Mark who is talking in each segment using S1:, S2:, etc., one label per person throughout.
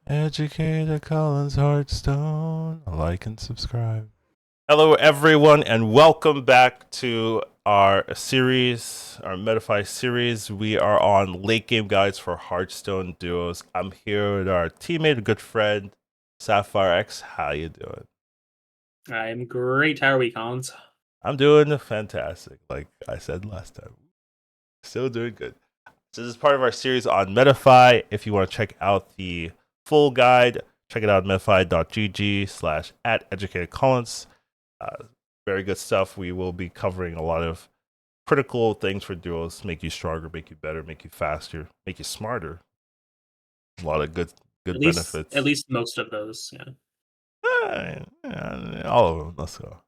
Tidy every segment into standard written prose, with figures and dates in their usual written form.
S1: Educatedcollins Hearthstone. Like and subscribe. Hello, everyone, and welcome back to our series, our Metafy series. We are on late game guides for Hearthstone duos. I'm here with our teammate, good friend, Sapphire X. How you doing?
S2: I'm great. How are we, Collins?
S1: I'm doing fantastic. Like I said last time, still doing good. So this is part of our series on Metafy. If you want to check out the full guide, check it out at metafy.gg/@educatedcollins. Uh, very good stuff. We will be covering a lot of critical things for duos, make you stronger, make you better, make you faster, make you smarter. A lot of good
S2: At
S1: benefits.
S2: least most of those. Yeah.
S1: All of them. Let's go.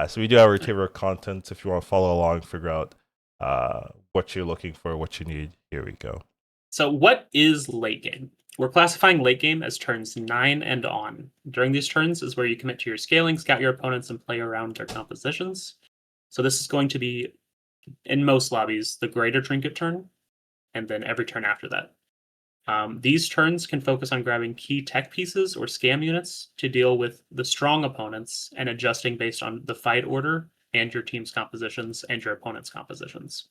S1: So we do have our table of contents. If you want to follow along, figure out what you're looking for, what you need. Here we go.
S2: So, what is late game? We're classifying late game as turns 9 and on. During these turns is where you commit to your scaling, scout your opponents, and play around their compositions. So, this is going to be, in most lobbies, the greater trinket turn, and then every turn after that. These turns can focus on grabbing key tech pieces or scam units to deal with the strong opponents and adjusting based on the fight order and your team's compositions and your opponent's compositions.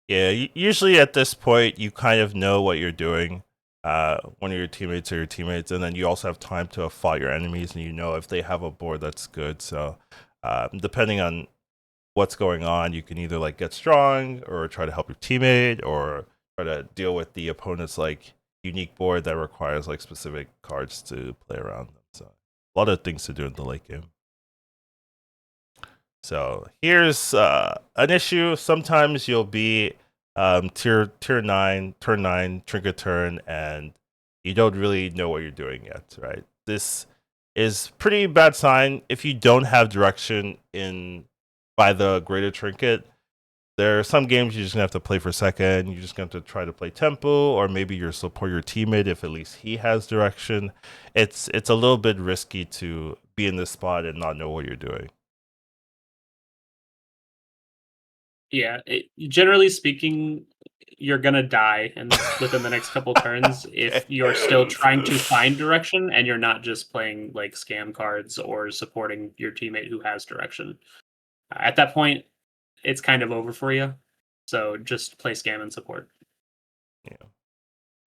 S1: Yeah, usually at this point, you kind of know what you're doing. One of your teammates are your teammates, and then you also have time to fight your enemies, and you know if they have a board that's good. So, depending on what's going on, you can either like get strong or try to help your teammate or try to deal with the opponent's like unique board that requires like specific cards to play around them. So, a lot of things to do in the late game. So here's an issue. Sometimes you'll be tier 9, turn 9, trinket turn, and you don't really know what you're doing yet, right? This is pretty bad sign if you don't have direction in by the greater trinket. There are some games you're just gonna have to play for a second. You're just gonna have to try to play tempo, or maybe you support your teammate if at least he has direction. It's a little bit risky to be in this spot and not know what you're doing.
S2: Yeah, generally speaking, you're gonna die within the next couple turns if you're still trying to find direction and you're not just playing like scam cards or supporting your teammate who has direction. At that point, it's kind of over for you. So just play scam and support.
S1: Yeah.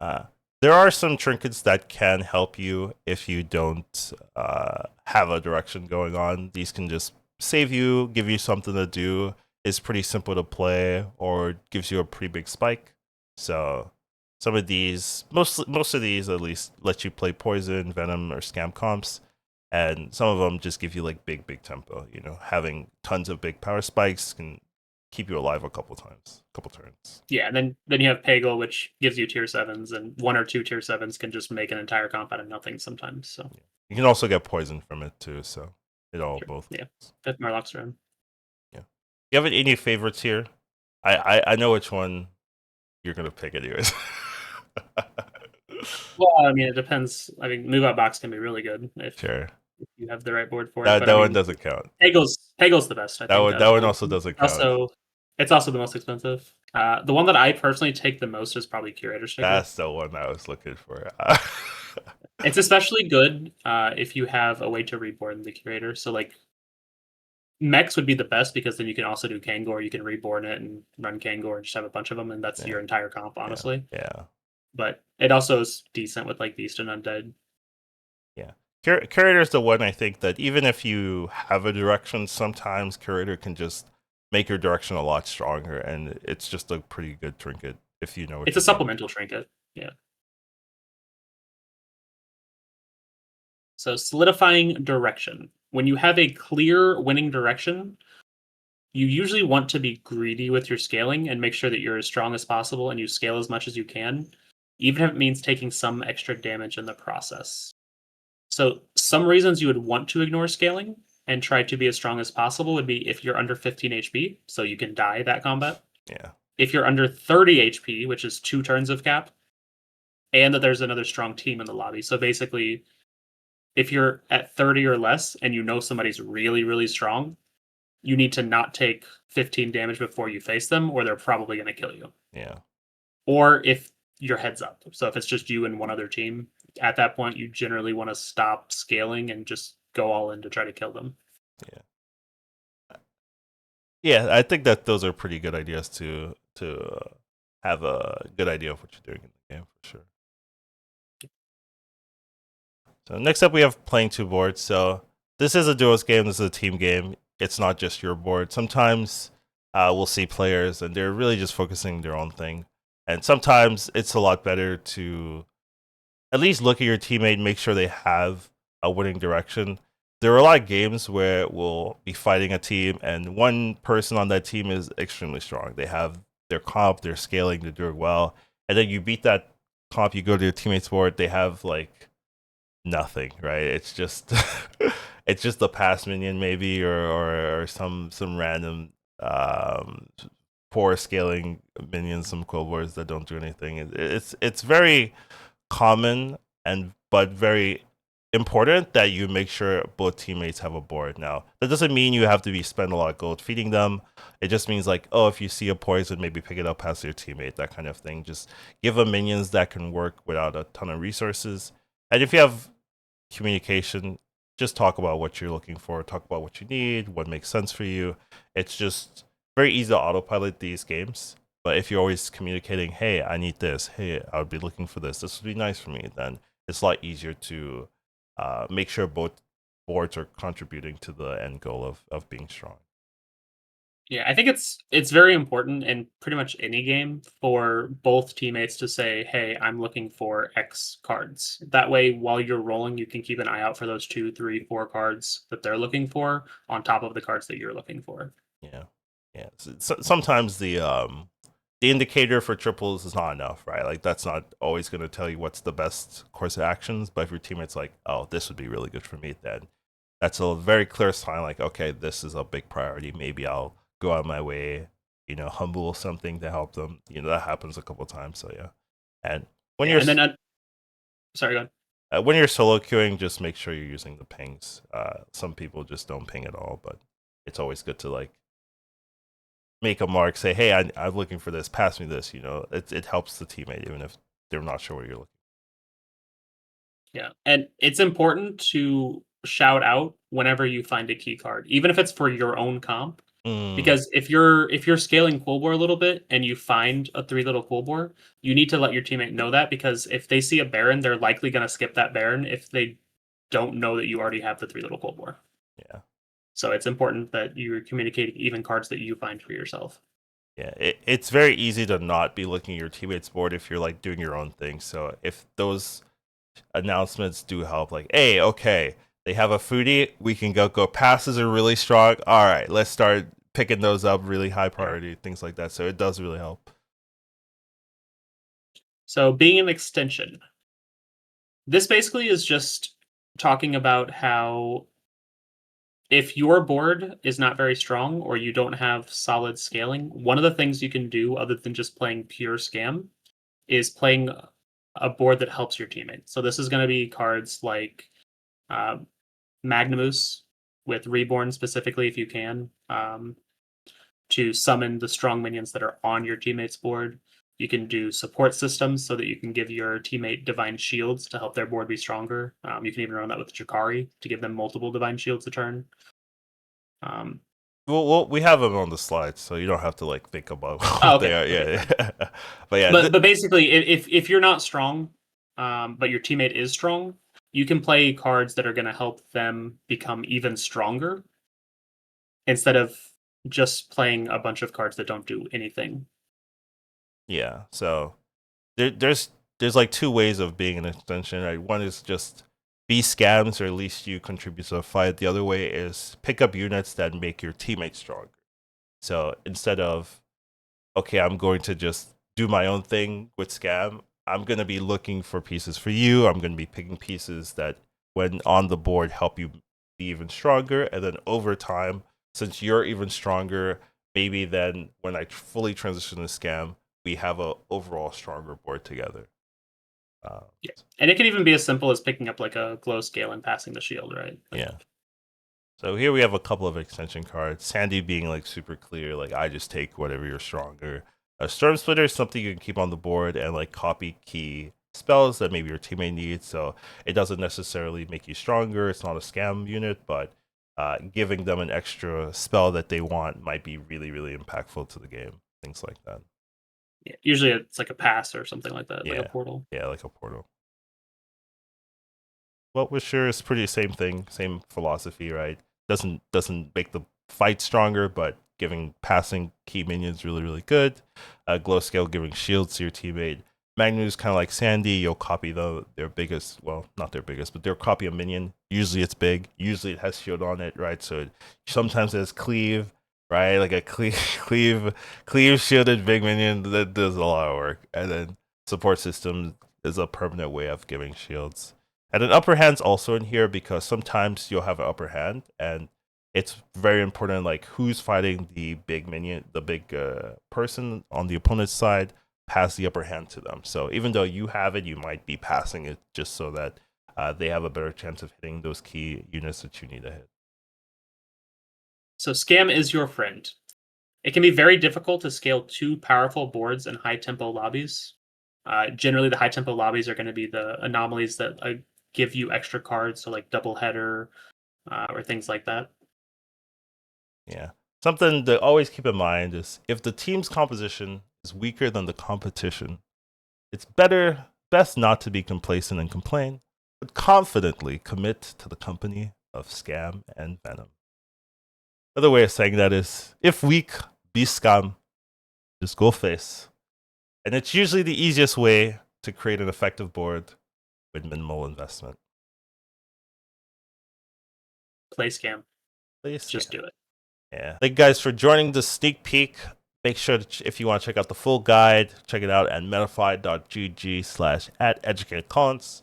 S1: Uh, there are some trinkets that can help you if you don't have a direction going on. These can just save you, give you something to do. It's pretty simple to play, or gives you a pretty big spike. So some of these, most of these at least, let you play poison, venom, or scam comps, and some of them just give you like big tempo. You know, having tons of big power spikes can keep you alive a couple times, a couple turns.
S2: Yeah, and then you have Pagel, which gives you tier sevens, and one or two tier sevens can just make an entire comp out of nothing sometimes. So
S1: Yeah. You can also get poison from it too, so it all
S2: sure,
S1: both.
S2: yeah, fifth Marlock's run.
S1: Yeah. You have any favorites here? I know which one you're gonna pick anyways.
S2: Well, I mean, it depends. I mean, move out box can be really good
S1: Sure.
S2: if you have the right board for it.
S1: That
S2: But I
S1: that one
S2: mean,
S1: doesn't count.
S2: Pagel's the best, I
S1: That
S2: think,
S1: one
S2: out
S1: that
S2: of
S1: one
S2: all of
S1: also
S2: them.
S1: doesn't count.
S2: It's also the most expensive. The one that I personally take the most is probably Curator Sticker.
S1: That's the one I was looking for.
S2: It's especially good if you have a way to reborn the Curator. So like Mechs would be the best because then you can also do Kangor. You can reborn it and run Kangor and just have a bunch of them, and that's
S1: yeah,
S2: your entire comp,
S1: yeah,
S2: honestly.
S1: yeah,
S2: But it also is decent with like Beast and Undead.
S1: yeah. Curator is the one I think that even if you have a direction, sometimes Curator can just make your direction a lot stronger, and it's just a pretty good trinket if you know what
S2: It's a
S1: you're doing.
S2: supplemental trinket. Yeah. So solidifying direction. When you have a clear winning direction, you usually want to be greedy with your scaling and make sure that you're as strong as possible and you scale as much as you can, even if it means taking some extra damage in the process. So, some reasons you would want to ignore scaling and try to be as strong as possible would be if you're under 15 HP, so you can die that combat.
S1: Yeah,
S2: If you're under 30 HP, which is 2 turns of cap, and that there's another strong team in the lobby. So basically, if you're at 30 or less and you know somebody's really, really strong, you need to not take 15 damage before you face them, or they're probably going to kill you.
S1: yeah.
S2: Or if your heads up. So if it's just you and one other team, at that point, you generally want to stop scaling and just go all in to try to kill them.
S1: Yeah, I think that those are pretty good ideas to have a good idea of what you're doing in the game for sure. So next up, we have playing two boards. So this is a duos game. This is a team game. It's not just your board. Sometimes we'll see players and they're really just focusing their own thing, and sometimes it's a lot better to at least look at your teammate, make sure they have a winning direction. There are a lot of games where we'll be fighting a team, and one person on that team is extremely strong. They have their comp, they're scaling, they're doing well, and then you beat that comp. You go to your teammate's board, they have like nothing, right? It's just it's just a pass minion maybe, or some random poor scaling minions, some cold wars that don't do anything. It's very common and but very important that you make sure both teammates have a board. Now that doesn't mean you have to be spend a lot of gold feeding them. It just means like, oh, if you see a poison, maybe pick it up past your teammate, that kind of thing. Just give them minions that can work without a ton of resources. And if you have communication, just talk about what you're looking for, talk about what you need, what makes sense for you. It's just very easy to autopilot these games. But if you're always communicating, hey, I need this, hey, I would be looking for this would be nice for me, then it's a lot easier to make sure both boards are contributing to the end goal of being strong.
S2: Yeah, I think it's very important in pretty much any game for both teammates to say, "Hey, I'm looking for X cards." That way, while you're rolling, you can keep an eye out for those 2, 3, 4 cards that they're looking for on top of the cards that you're looking for.
S1: Yeah, yeah. Sometimes the indicator for triples is not enough, right? Like that's not always going to tell you what's the best course of actions. But if your teammate's like, oh, this would be really good for me, then that's a very clear sign. Like, okay, this is a big priority. Maybe I'll go out of my way, humble something to help them. That happens a couple of times. So yeah, and when
S2: Yeah,
S1: you're
S2: and then sorry, go ahead.
S1: when you're solo queuing, just make sure you're using the pings. Some people just don't ping at all, but it's always good to like make a mark, say, hey, I'm looking for this, pass me this. It helps the teammate even if they're not sure what you're looking.
S2: Yeah, and it's important to shout out whenever you find a key card, even if it's for your own comp.
S1: Mm,
S2: Because if you're scaling Cold War a little bit and you find a 3 little Cold War, you need to let your teammate know that, because if they see a Baron, they're likely going to skip that Baron if they don't know that you already have the 3 little Cold War.
S1: yeah,
S2: So it's important that you're communicating even cards that you find for yourself.
S1: yeah. It's very easy to not be looking at your teammate's board if you're like doing your own thing. So if those announcements do help, like, hey, okay, they have a foodie, we can go. Passes are really strong. All right, let's start picking those up, really high priority, things like that. So it does really help.
S2: So being an extension, this basically is just talking about how if your board is not very strong or you don't have solid scaling, one of the things you can do other than just playing pure scam is playing a board that helps your teammate. So this is going to be cards like uh, Magnamus with Reborn specifically, if you can, to summon the strong minions that are on your teammate's board. You can do support systems so that you can give your teammate divine shields to help their board be stronger. You can even run that with Jakari to give them multiple divine shields a turn. Um,
S1: We have them on the slides, so you don't have to like think about
S2: oh,
S1: what they
S2: okay.
S1: are.
S2: Okay,
S1: Yeah, but yeah,
S2: but basically, if you're not strong, but your teammate is strong, you can play cards that are going to help them become even stronger instead of just playing a bunch of cards that don't do anything.
S1: yeah. So there's like two ways of being an extension, right? One is just be scams, or at least you contribute to the fight. The other way is pick up units that make your teammates stronger. So instead of, okay, I'm going to just do my own thing with scam, I'm going to be looking for pieces for you. I'm going to be picking pieces that, when on the board, help you be even stronger. And then over time, since you're even stronger, maybe then when I fully transition to scam, we have a overall stronger board together.
S2: Yeah, and it can even be as simple as picking up like a glow scale and passing the shield, right? Like,
S1: Yeah. So here we have a couple of extension cards. Sandy being like super clear, like I just take whatever you're stronger. A Storm Splitter is something you can keep on the board and like copy key spells that maybe your teammate needs. So it doesn't necessarily make you stronger. It's not a scam unit, but giving them an extra spell that they want might be really, really impactful to the game. Things like that.
S2: Yeah, usually it's like a pass or something like that, like
S1: Yeah.
S2: a portal.
S1: Yeah, like a portal. Well, with sure is pretty same thing, same philosophy, right? Doesn't make the fight stronger, but giving passing key minions really, really good. Glow scale giving shields to your teammate. Magnu's kind of like Sandy. You'll copy their biggest, well, not their biggest, but they'll copy a minion. Usually it's big. Usually it has shield on it, right? So sometimes it has cleave, right? Like a cleave shielded big minion that does a lot of work. And then support system is a permanent way of giving shields. And an upper hand's also in here because sometimes you'll have an upper hand, and it's very important, like who's fighting the big minion, the big person on the opponent's side, pass the upper hand to them. So even though you have it, you might be passing it just so that they have a better chance of hitting those key units that you need to hit.
S2: So scam is your friend. It can be very difficult to scale two powerful boards in high tempo lobbies. Generally, the high tempo lobbies are going to be the anomalies that give you extra cards, so like double header or things like that.
S1: Yeah. Something to always keep in mind is if the team's composition is weaker than the competition, it's best not to be complacent and complain, but confidently commit to the company of Scam and Venom. Another way of saying that is, if weak, be Scam, just go face. And it's usually the easiest way to create an effective board with minimal investment.
S2: Play scam.
S1: Play Scam.
S2: Just do it.
S1: Yeah. Thank you guys for joining the sneak peek. Make sure if you want to check out the full guide, check it out at metafy.gg/@educatedcollins.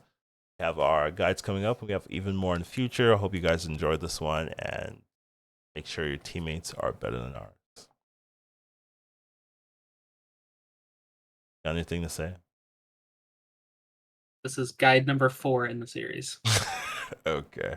S1: We have our guides coming up. We have even more in the future. I hope you guys enjoyed this one, and make sure your teammates are better than ours. Got anything to say?
S2: This is guide number 4 in the series.
S1: Okay.